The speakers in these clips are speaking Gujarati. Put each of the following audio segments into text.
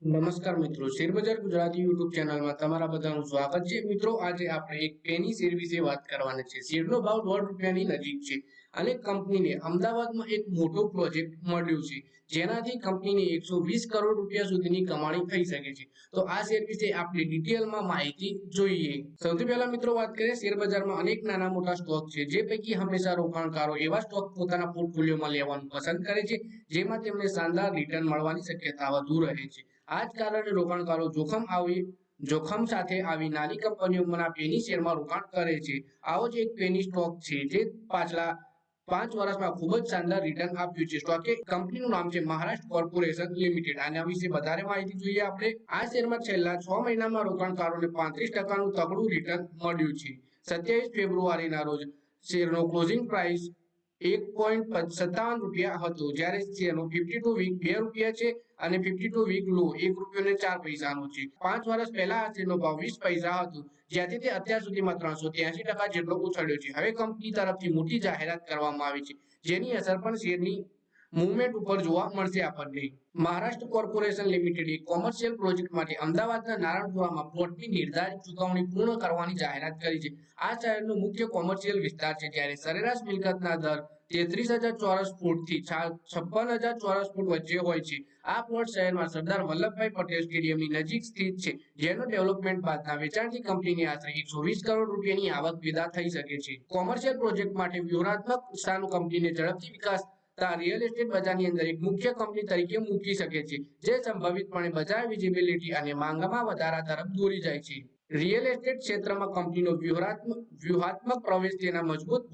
નમસ્કાર મિત્રો, શેરબજાર ગુજરાતી યુટ્યુબ ચેનલમાં તમારા બધાનું સ્વાગત છે। મિત્રો, આજે આપણે એક પેની શેર વિશે વાત કરવાના છે। શેરનો ભાવ ₹1.5ની નજીક છે અને કંપનીને અમદાવાદમાં એક મોટો પ્રોજેક્ટ મળ્યો છે, જેનાથી કંપનીને ₹120 કરોડ સુધીની કમાણી થઈ શકે છે। તો આ શેર વિશે આપણે ડિટેલમાં માહિતી જોઈએ। સૌથી પહેલા મિત્રો વાત કરીએ, શેરબજારમાં અનેક નાના મોટા સ્ટોક છે, જે પૈકી હંમેશા રોકાણકારો એવા સ્ટોક પોતાના પોર્ટફોલિયોમાં લેવાનું પસંદ કરે છે, જેમાં તેમને શાનદાર રિટર્ન મળવાની શક્યતા વધુ રહે છે। આ જ કારણે રોકાણકારો જોખમ સાથે આવી નાની કંપનીઓના પેની શેરમાં રોકાણ કરે છે। આવો જ એક પેની સ્ટોક છે જે પાછલા 5 વર્ષમાં ખૂબ જ શાનદાર રિટર્ન આપ્યું છે। સ્ટોક કંપનીનું નામ છે મહારાષ્ટ્ર કોર્પોરેશન લિમિટેડ। આના વિશે વધારે માહિતી જોઈએ આપણે। આ શેરમાં છેલ્લા 6 મહિનામાં રોકાણકારોને 35%નું તગડું રિટર્ન મળ્યું છે। 27 ફેબ્રુઆરીના રોજ શેરનો ક્લોઝિંગ પ્રાઇસ ₹1.57 હતો, જ્યારે શેરનો 52 વીક ₹2 છે અને 52 વીક લો ₹1.04 છે। 5 વર્ષ પહેલા આ શેરનો ભાવ 20 પૈસા હતો, જ્યાંથી તે અત્યાર સુધીમાં 383% જેટલો ઉછળ્યો છે। હવે કંપની તરફથી મોટી જાહેરાત કરવામાં આવી છે, જેની અસર પણ શેરની મૂવમેન્ટ ઉપર જોવા મળશે આપણને। મહારાષ્ટ્ર કોર્પોરેશન લિમિટેડે કોમર્શિયલ પ્રોજેક્ટ માટે અમદાવાદના નારણપુરામાં પ્લોટની નિર્ધારિત ચૂકવણી પૂર્ણ કરવાની જાહેરાત કરી છે। આ શહેરનો મુખ્ય કોમર્શિયલ વિસ્તાર છે, જ્યારે સરેરાશ મિલકતના દર 33,000 ચોરસ ફૂટથી 56,000 ચોરસ ફૂટ વચ્ચે હોય છે। આ પ્લોટ શહેરમાં સરદાર વલ્લભભાઈ પટેલ સ્ટેડિયમની નજીક સ્થિત છે, જેનો ડેવલપમેન્ટ બાદના વેચાણથી કંપનીને આશરે ₹120 કરોડની આવક પેદા થઈ શકે છે। કોમર્શિયલ પ્રોજેક્ટ માટે વ્યૂહાત્મક સ્થાનો કંપનીને ઝડપથી વિકાસતા રિયલ એસ્ટેટ બજારની અંદર એક મુખ્ય કંપની તરીકે મૂકી શકે છે, જે સંભવિતપણે બજાર વિઝિબિલિટી અને માંગમાં વધારા તરફ દોરી જાય છે। રિયલ એસ્ટેટ ક્ષેત્રમાં કંપનીનો વ્યૂહાત્મક પ્રવેશ તેના મજબૂત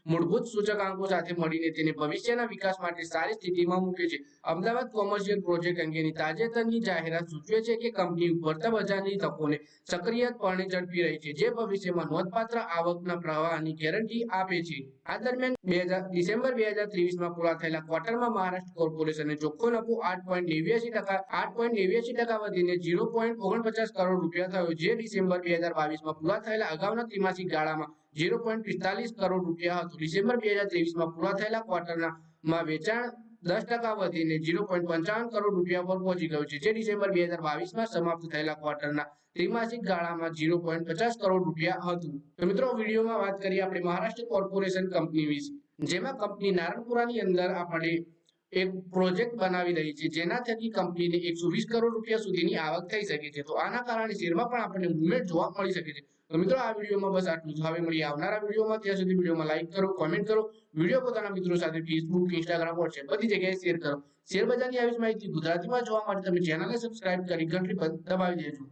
મૂળભૂત સૂચકાંકો સાથે મળીને તેને ભવિષ્યના વિકાસ માટે સારી સ્થિતિમાં મૂકે છે। અમદાવાદ કોમર્શિયલ પ્રોજેક્ટ અંગેની તાજેતરની જાહેરાત સૂચવે છે કે કંપની ઉભરતા બજારની તકોને સક્રિયપણે ઝડપી રહી છે, જે ભવિષ્યમાં નોંધપાત્ર આવકના પ્રવાહની ગેરંટી આપે છે। આ દરમિયાન ડિસેમ્બર 2023માં પૂરા થયેલા ક્વાર્ટરમાં મહારાષ્ટ્ર કોર્પોરેશને ચોખ્ખો નફો 8.89% વધીને ₹0.49 કરોડ થયો, જે ડિસેમ્બર 2022માં પૂરા થયેલા અગાઉના ત્રિમાસિક ગાળામાં ₹0.45 કરોડ હતો। ડિસેમ્બર 2023માં પૂરા થયેલા ક્વાર્ટરમાં વેચાણ 10% વધીને ₹0.55 કરોડ પર પહોંચી ગયું છે, જે ડિસેમ્બર 2022માં સમાપ્ત થયેલા ક્વાર્ટરના ત્રિમાસિક ગાળામાં ₹0.50 કરોડ હતું। તો મિત્રો, વિડીયોમાં વાત કરીએ આપણે મહારાષ્ટ્ર કોર્પોરેશન કંપની વિશે, જેમાં કંપની નારણપુરાની અંદર આપણે એક પ્રોજેક્ટ બનાવી રહી છે, જેના થકી કંપનીને ₹120 કરોડ સુધીની આવક થઈ શકે છે। તો આના કારણે શેરમાં પણ આપણને મૂવમેન્ટ જોવા મળી શકે છે। તો મિત્રો, આ વિડીયોમાં બસ આટલું જ। હવે મળીએ આવનારા વિડીયોમાં। ત્યાં સુધી વિડીયોમાં લાઈક કરો, કોમેન્ટ કરો, વિડીયો પોતાના મિત્રો સાથે ફેસબુક, ઇન્સ્ટાગ્રામ, વોટ્સએપ બધી જગ્યાએ શેર કરો। શેર બજારની આવી જ માહિતી ગુજરાતીમાં જોવા માટે તમે ચેનલને સબસ્ક્રાઇબ કરી ઘંટડી દબાવી દેજો।